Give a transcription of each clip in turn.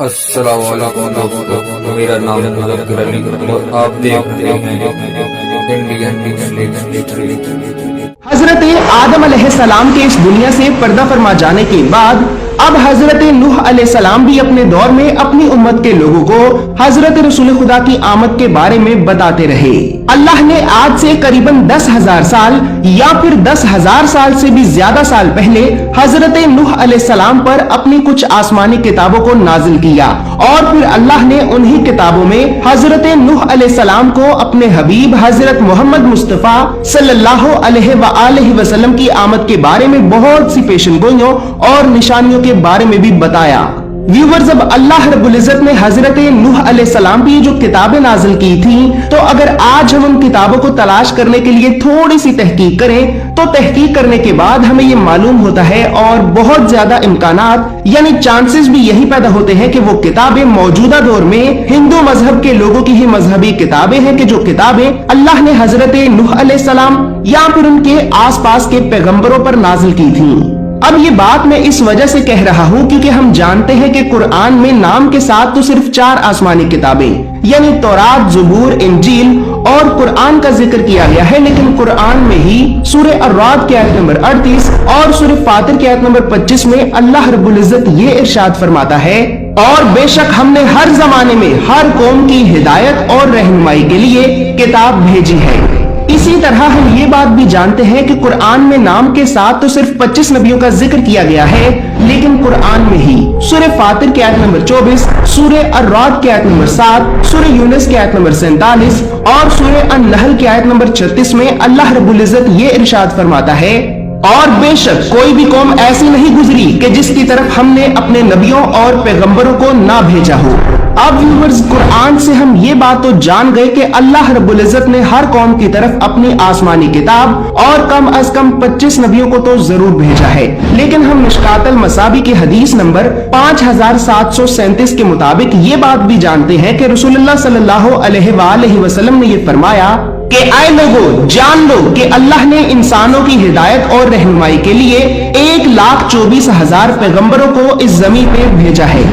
السلام علیکم دوستو، میرا نام مظفر علی اور آپ دیکھ رہے ہیں انڈین ہسٹری۔ حضرت آدم علیہ السلام کے اس دنیا سے پردہ فرما جانے کے بعد اب حضرت نوح علیہ السلام بھی اپنے دور میں اپنی امت کے لوگوں کو حضرت رسول خدا کی آمد کے بارے میں بتاتے رہے۔ اللہ نے آج سے قریباً 10,000 سال یا پھر 10,000 سال سے بھی زیادہ سال پہلے حضرت نوح علیہ السلام پر اپنی کچھ آسمانی کتابوں کو نازل کیا، اور پھر اللہ نے انہی کتابوں میں حضرت نوح علیہ السلام کو اپنے حبیب حضرت محمد مصطفیٰ صلی اللہ علیہ وآلہ وسلم کی آمد کے بارے میں بہت سی پیشن گوئیوں اور نشانیوں کے بارے میں بھی بتایا۔ ویورز، اب اللہ رب العزت نے حضرت نوح علیہ السلام کی جو کتابیں نازل کی تھیں، تو اگر آج ہم ان کتابوں کو تلاش کرنے کے لیے تھوڑی سی تحقیق کریں تو تحقیق کرنے کے بعد ہمیں یہ معلوم ہوتا ہے اور بہت زیادہ امکانات یعنی چانسز بھی یہی پیدا ہوتے ہیں کہ وہ کتابیں موجودہ دور میں ہندو مذہب کے لوگوں کی ہی مذہبی کتابیں ہیں کہ جو کتابیں اللہ نے حضرت نوح علیہ السلام یا پھر ان کے آس پاس کے پیغمبروں پر نازل کی تھیں۔ اب یہ بات میں اس وجہ سے کہہ رہا ہوں کیونکہ ہم جانتے ہیں کہ قرآن میں نام کے ساتھ تو صرف 4 آسمانی کتابیں یعنی تورات، زبور، انجیل اور قرآن کا ذکر کیا گیا ہے، لیکن قرآن میں ہی سورہ الرعد کی آیت نمبر 38 اور سورہ فاطر کی آیت نمبر 25 میں اللہ رب العزت یہ ارشاد فرماتا ہے، اور بے شک ہم نے ہر زمانے میں ہر قوم کی ہدایت اور رہنمائی کے لیے کتاب بھیجی ہے۔ اسی طرح ہم یہ بات بھی جانتے ہیں کہ قرآن میں نام کے ساتھ تو صرف 25 نبیوں کا ذکر کیا گیا ہے، لیکن قرآن میں ہی سورہ فاطر کی آیت نمبر 24، سورہ الرعد کی آیت نمبر 7، سورہ یونس کی آیت نمبر 47 اور سورہ النحل کی آیت نمبر 36 میں اللہ رب العزت یہ ارشاد فرماتا ہے، اور بے شک کوئی بھی قوم ایسی نہیں گزری کہ جس کی طرف ہم نے اپنے نبیوں اور پیغمبروں کو نہ بھیجا ہو۔ اب ویورز، قرآن سے ہم یہ بات تو جان گئے کہ اللہ رب العزت نے ہر قوم کی طرف اپنی آسمانی کتاب اور کم از کم 25 نبیوں کو تو ضرور بھیجا ہے، لیکن ہم مشکات المصابیح کی حدیث نمبر 5737 کے مطابق یہ بات بھی جانتے ہیں کہ رسول اللہ صلی اللہ علیہ وآلہ وسلم نے یہ فرمایا کہ اے لوگوں، جان لو کہ اللہ نے انسانوں کی ہدایت اور رہنمائی کے لیے 1,24,000 پیغمبروں کو اس زمین پہ بھیجا ہے۔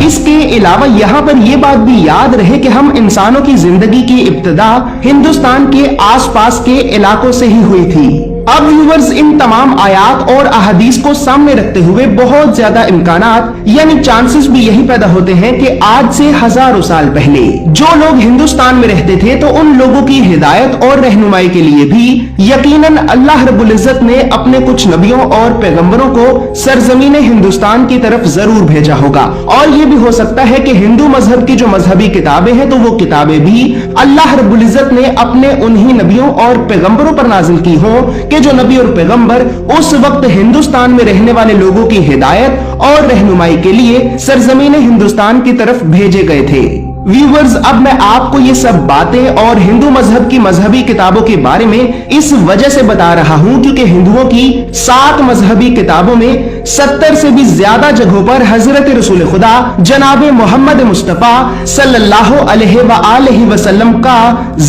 اس کے علاوہ یہاں پر یہ بات بھی یاد رہے کہ ہم انسانوں کی زندگی کی ابتدا ہندوستان کے آس پاس کے علاقوں سے ہی ہوئی تھی۔ اب ویورز، ان تمام آیات اور احادیث کو سامنے رکھتے ہوئے بہت زیادہ امکانات یعنی چانسز بھی یہی پیدا ہوتے ہیں کہ آج سے ہزاروں سال پہلے جو لوگ ہندوستان میں رہتے تھے تو ان لوگوں کی ہدایت اور رہنمائی کے لیے بھی یقیناً اللہ رب العزت نے اپنے کچھ نبیوں اور پیغمبروں کو سرزمین ہندوستان کی طرف ضرور بھیجا ہوگا، اور یہ بھی ہو سکتا ہے کہ ہندو مذہب کی جو مذہبی کتابیں ہیں تو وہ کتابیں بھی اللہ رب العزت نے اپنے انہی نبیوں اور پیغمبروں پر نازل کی ہوں کہ جو نبی اور پیغمبر اس وقت ہندوستان میں رہنے والے لوگوں کی ہدایت اور رہنمائی کے لیے سرزمین ہندوستان کی طرف بھیجے گئے تھے۔ ویورز، اب میں آپ کو یہ سب باتیں اور ہندو مذہب کی مذہبی کتابوں کے بارے میں اس وجہ سے بتا رہا ہوں کیونکہ ہندوؤں کی 7 مذہبی کتابوں میں 70 سے بھی زیادہ جگہوں پر حضرت رسول خدا جناب محمد مصطفیٰ صلی اللہ علیہ وآلہ وسلم کا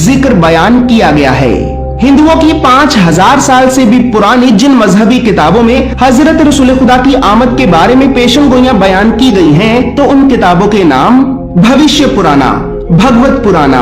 ذکر بیان کیا گیا ہے۔ ہندوؤں کی 5,000 سال سے بھی پرانی جن مذہبی کتابوں میں حضرت رسول خدا کی آمد کے بارے میں پیشن گوئیاں بیان کی گئی ہیں تو ان کتابوں کے نام بھوشیہ پرانا، بھگوت پرانا،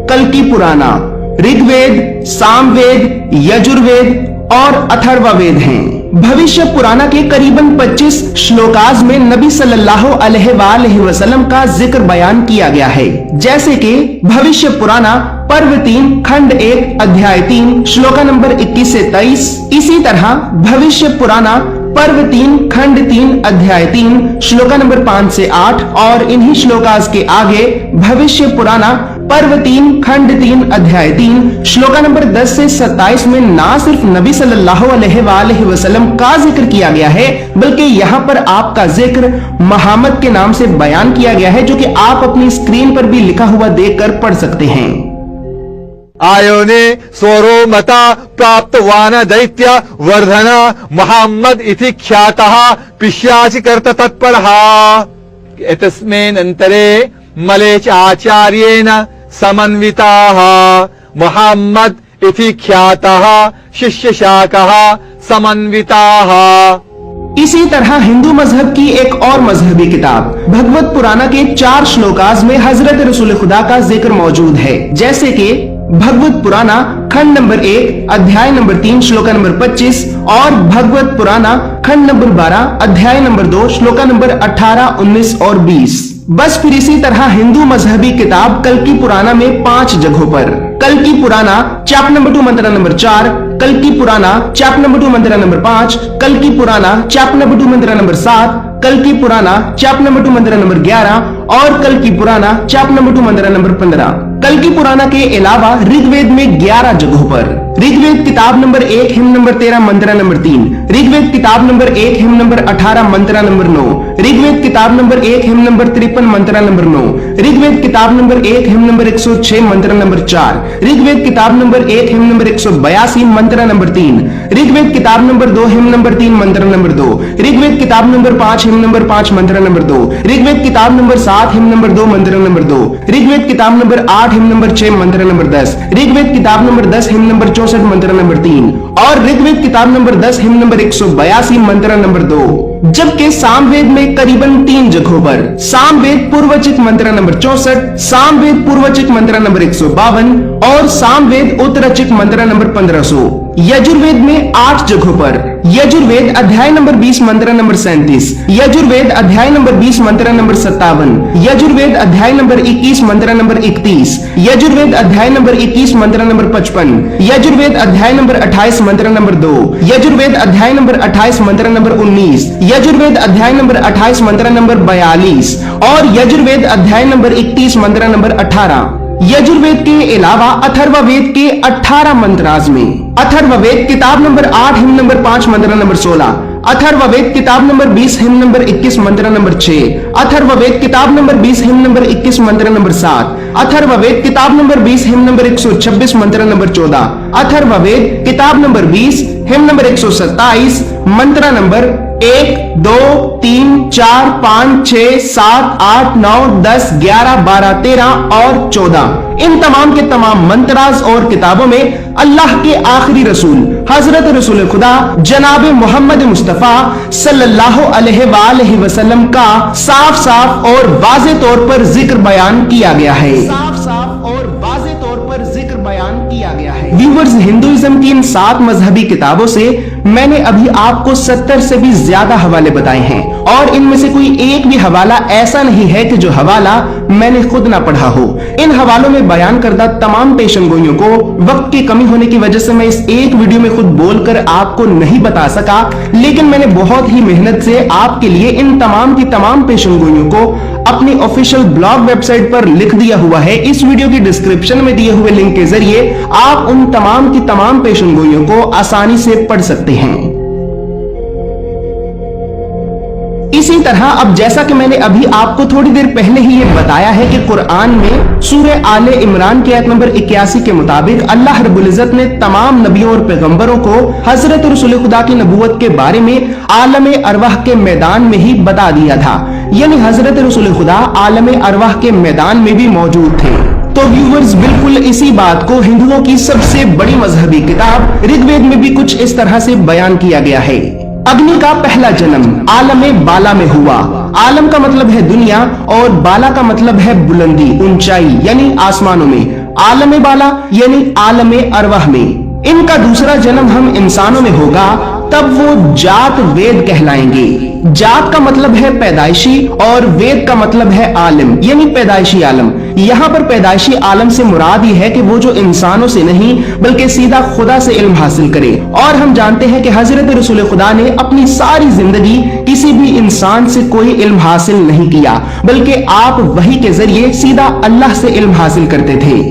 کلکی پرانا، رگ وید، سام وید، یجروید اور اتھروا وید ہیں۔ بھوشیہ پرانا کے قریباً 25 شلوکاز میں نبی صلی اللہ علیہ وآلہ وسلم کا ذکر بیان کیا گیا ہے، جیسے کہ بھوشیہ پرانا پرو 3 کھنڈ 1 ادھیائے 3 شلوکا نمبر 21 سے 23، اسی طرح بھوشیہ پرانا پرو 3 کھنڈ 3 ادھیائے 3 شلوکا نمبر 5 سے 8، اور انہی شلوکاز کے آگے بھوشیہ پرانا پرو 3 کھنڈ 3 ادھیائے 3 شلوکا نمبر 10 سے 27 میں نہ صرف نبی صلی اللہ علیہ وآلہ وسلم کا ذکر کیا گیا ہے بلکہ یہاں پر آپ کا ذکر محمد کے نام سے بیان کیا گیا ہے، جو کہ آپ اپنی اسکرین پر بھی لکھا ہوا دیکھ کر پڑھ سکتے ہیں۔ आयोने स्वरोमता प्राप्तवान दैत्य वर्धना मोहम्मद इति ख्यातः पिशाच कर्त तत्परः। एतस्मिन्नन्तरे मलेच आचार्येण समन्विताः मोहम्मद इति ख्यातः शिष्यशाखः समन्विताः। इसी तरह हिंदू मजहब की एक और मजहबी किताब भगवत पुराना के 4 श्लोकाज में हजरत रसूल खुदा का जिक्र मौजूद है, जैसे कि भगवत पुराना खंड नंबर 1 अध्याय नंबर 3 श्लोका नंबर 25 और भगवत पुराना खंड नंबर 12 अध्याय नंबर 2 श्लोका नंबर 18, 19 और 20। बस फिर इसी तरह हिंदू मजहबी किताब कल्कि पुराना में 5 जगहों पर कल्कि पुराना चैप्टर नंबर 2 मंत्र नंबर 4, कल्कि पुराना चैप्टर नंबर 2 मंत्र नंबर 5, कल्कि पुराना चैप्टर नंबर 2 मंत्र नंबर 7, कल्कि पुराना चैप्टर नंबर 2 मंत्र नंबर 11 और कल्कि पुराना चैप्टर नंबर 2 मंत्र नंबर 15। कल्कि पुराना के अलावा ऋग्वेद में 11 जगहों पर ऋग्वेद किताब नंबर 1 हिम नंबर 13 मंत्र नंबर 3, ऋग्वेद किताब नंबर 1 हिम नंबर 18 मंत्र नंबर 9, ऋग्वेद किताब नंबर 1 हिम नंबर 53 मंत्र नंबर 9, ऋग्वेद किताब नंबर 1 हिम नंबर 106 मंत्र नंबर 4, ऋग्वेद किताब नंबर 1 हिम नंबर 182 मंत्र नंबर 3, ऋग्वेद किताब नंबर 2 हिम नंबर 3 मंत्र नंबर 2, ऋग्वेद किताब नंबर 5 हिम नंबर 5 मंत्र नंबर 2, ऋग्वेद किताब नंबर 7 हिम नंबर 2 मंत्र नंबर 2, ऋग्वेद किताब नंबर 8 हिम नंबर 6 मंत्र नंबर 10, ऋग्वेद किताब नंबर 10 हिम नंबर 64 मंत्र नंबर 3 और ऋग्वेद किताब नंबर 10 हिम नंबर 182 मंत्र नंबर 2। जबकि सामवेद में करीबन 3 जगहों पर सामवेद पूर्वचित मंत्र नंबर 64, सामवेद पूर्वचित मंत्र नंबर 152 और सामवेद उत्तरचित मंत्र नंबर 1500। यजुर्वेद में 8 जगहों पर यजुर्वेद अध्याय नंबर 20 मंत्र नंबर 37, यजुर्वेद अध्याय नंबर 20 मंत्र नंबर 57, यजुर्वेद अध्याय नंबर 21 मंत्र नंबर 31, यजुर्वेद अध्याय नंबर 21 मंत्र नंबर 55, यजुर्वेद अध्याय नंबर 28 मंत्र नंबर 2, यजुर्वेद अध्याय नंबर 28 मंत्र नंबर 19, यजुर्वेद अध्याय नंबर 28 मंत्र नंबर 42 और यजुर्वेद अध्याय नंबर 31 मंत्र नंबर 18। यजुर्वेद के अलावा अथर्ववेद के 18 मंत्राज में अथर्ववेद किताब नंबर 8 हिम नंबर 5 मंत्र नंबर 16, अथर्ववेद किताब नंबर 20 हिम नंबर 21 मंत्र नंबर 6, अथर्ववेद किताब नंबर 20 हिम नंबर 21 मंत्र नंबर 7, अथर्ववेद किताब नंबर 20 हिम नंबर 126 मंत्र नंबर 14, अथर्ववेद किताब नंबर 20 हिम नंबर 127 मंत्र नंबर 1, 2, 3, 4, 5, 6, 7, 8, 9, 10, 11, 12, 13 और 14। इन तमाम के तमाम मंत्राज और किताबों में अल्लाह के आखिरी रसूल हजरत रसूल खुदा जनाब मोहम्मद मुस्तफा सल्लल्लाहु अलैहि वसल्लम का साफ साफ और वाज़े तौर पर जिक्र बयान किया गया है। साफ साफ और वाज़े तौर पर जिक्र बयान किया गया है। व्यूअर्स, हिंदुइज्म की इन 7 मजहबी किताबों से मैंने अभी आपको 70 से भी ज्यादा हवाले बताए हैं और इनमें से कोई एक भी हवाला ऐसा नहीं है कि जो हवाला मैंने खुद ना पढ़ा हो। इन हवालों में बयान करदा तमाम पेशनगोइयों को वक्त की कमी होने की वजह से मैं इस एक वीडियो में खुद बोलकर आपको नहीं बता सका, लेकिन मैंने बहुत ही मेहनत से आपके लिए इन तमाम की तमाम पेशनगोइयों को अपनी ऑफिशियल ब्लॉग वेबसाइट पर लिख दिया हुआ है। इस वीडियो की डिस्क्रिप्शन में दिए हुए लिंक के जरिए आप उन तमाम की तमाम पेशनगोइयों को आसानी से पढ़ सकते हैं। इसी तरह अब जैसा कि मैंने अभी आपको थोड़ी देर पहले ही ये बताया है कि कुरान में सूरह आले इमरान की आयत नंबर 81 के मुताबिक अल्लाह रब्बुल इज्जत ने तमाम नबियों और पैगंबरों को हजरत रसूल खुदा की नबूवत के बारे में आलम अरवाह के मैदान में ही बता दिया था, यानी हजरत रसूल खुदा आलम अरवाह के मैदान में भी मौजूद थे। तो व्यूअर्स, बिल्कुल इसी बात को हिंदुओं की सबसे बड़ी मजहबी किताब ऋग्वेद में भी कुछ इस तरह से बयान किया गया है। अग्नि का पहला जन्म आलम बाला में हुआ। आलम का मतलब है दुनिया और बाला का मतलब है बुलंदी, ऊंचाई, यानी आसमानों में। आलम बाला यानी आलम अरवाह में। इनका दूसरा जन्म हम इंसानों में होगा, तब वो जात वेद कहलाएंगे। जात का मतलब है पैदाइशी और वेद का मतलब है आलिम, यानी पैदाइशी आलम। यहाँ पर पैदाइशी आलम से मुराद ये है कि वो जो इंसानों से नहीं बल्कि सीधा खुदा से इल्म हासिल करे। और हम जानते हैं कि हजरत रसूल खुदा ने अपनी सारी जिंदगी किसी भी इंसान से कोई इल्म हासिल नहीं किया, बल्कि आप वही के जरिए सीधा अल्लाह से इल्म हासिल करते थे।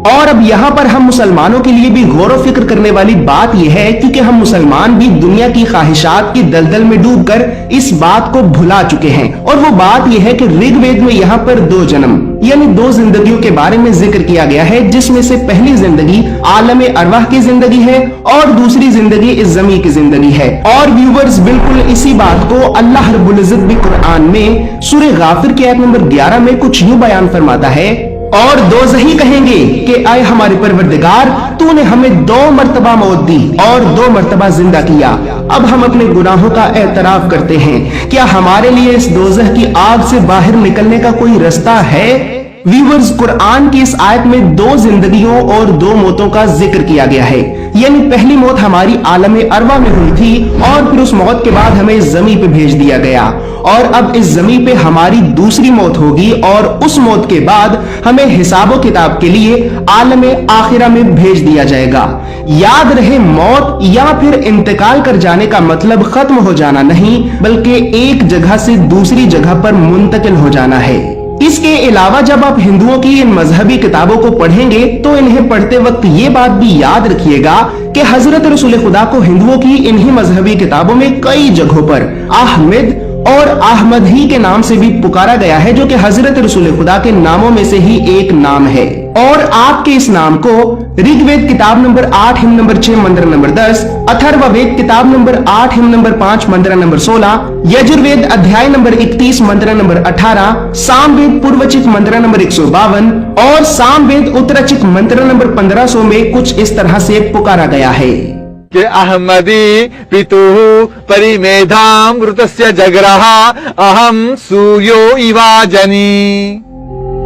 और अब यहाँ पर हम मुसलमानों के लिए भी गौर व फिक्र करने वाली बात यह है, क्योंकि हम मुसलमान भी दुनिया की ख्वाहिशात की दलदल में डूबकर इस बात को भुला चुके हैं। और वो बात यह है कि ऋग्वेद में यहाँ पर 2 जन्म यानी 2 जिंदगियों के बारे में जिक्र किया गया है, जिसमें से पहली जिंदगी आलम अरवाह की जिंदगी है और दूसरी जिंदगी इस ज़मीन की जिंदगी है। और व्यूवर्स, बिल्कुल इसी बात को अल्लाह रब्बुल इज्जत भी कुरान में सूरह गाफिर की आयत नंबर 11 में कुछ यूं बयान फरमाता है, और दोज़खी कहेंगे कि आए हमारे परवरदिगार, तूने हमें 2 मर्तबा मौत दी और 2 मर्तबा जिंदा किया। अब हम अपने गुनाहों का एतराफ करते हैं। क्या हमारे लिए इस दोज़ख की आग से बाहर निकलने का कोई रास्ता है? व्यूअर्स, कुरान की इस आयत में 2 जिंदगियों और 2 मौतों का जिक्र किया गया है। यानी पहली मौत हमारी आलम अरवा में हुई थी और फिर उस मौत के बाद हमें जमी पे भेज दिया गया, और अब इस जमी पे हमारी दूसरी मौत होगी और उस मौत के बाद हमें हिसाबो किताब के लिए आलम आखिरा में भेज दिया जाएगा। याद रहे, मौत या फिर इंतकाल कर जाने का मतलब खत्म हो जाना नहीं, बल्कि एक जगह से दूसरी जगह पर मुंतकिल हो जाना है। इसके अलावा जब आप हिंदुओं की इन मजहबी किताबों को पढ़ेंगे तो इन्हें पढ़ते वक्त ये बात भी याद रखिएगा कि हजरत रसूल खुदा को हिंदुओं की इन्हीं मजहबी किताबों में कई जगहों पर अहमद और अहमद ही के नाम से भी पुकारा गया है, जो कि हजरत रसूल खुदा के नामों में से ही एक नाम है। और आपके इस नाम को ऋग्वेद किताब नंबर 8 हिम नंबर 6 मंत्र नंबर 10, अथर्ववेद किताब नंबर 8 हिम नंबर 5 मंत्र नंबर 16, यजुर्वेद अध्याय नंबर 31 मंत्र नंबर 18, सामवेद पूर्वचित मंत्र नंबर 152 और सामवेद उत्तरचित मंत्र नंबर 1500 में कुछ इस तरह से पुकारा गया है कि अहमदी पितुः परिमेधाम ऋतस्य जगरहा अहम सूर्यो इवाजनी।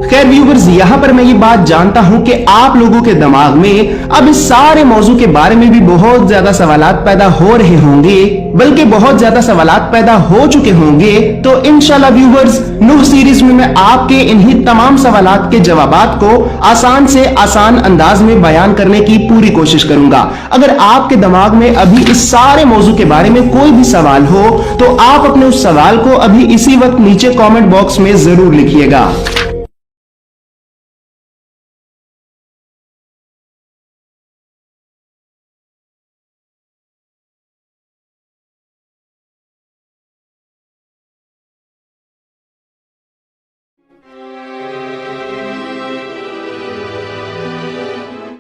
खैर व्यूवर्स, यहाँ पर मैं ये बात जानता हूँ कि आप लोगों के दिमाग में अब इस सारे मौजू के बारे में भी बहुत ज्यादा सवालात पैदा हो रहे होंगे, बल्कि बहुत ज्यादा सवालात पैदा हो चुके होंगे। तो इंशाल्लाह व्यूवर्स, नूह सीरीज में मैं आपके इन्हीं तमाम सवालात के जवाबात को आसान से आसान अंदाज में बयान करने की पूरी कोशिश करूंगा। अगर आपके दिमाग में अभी इस सारे मौजू के बारे में कोई भी सवाल हो तो आप अपने उस सवाल को अभी इसी वक्त नीचे कमेंट बॉक्स में जरूर लिखिएगा।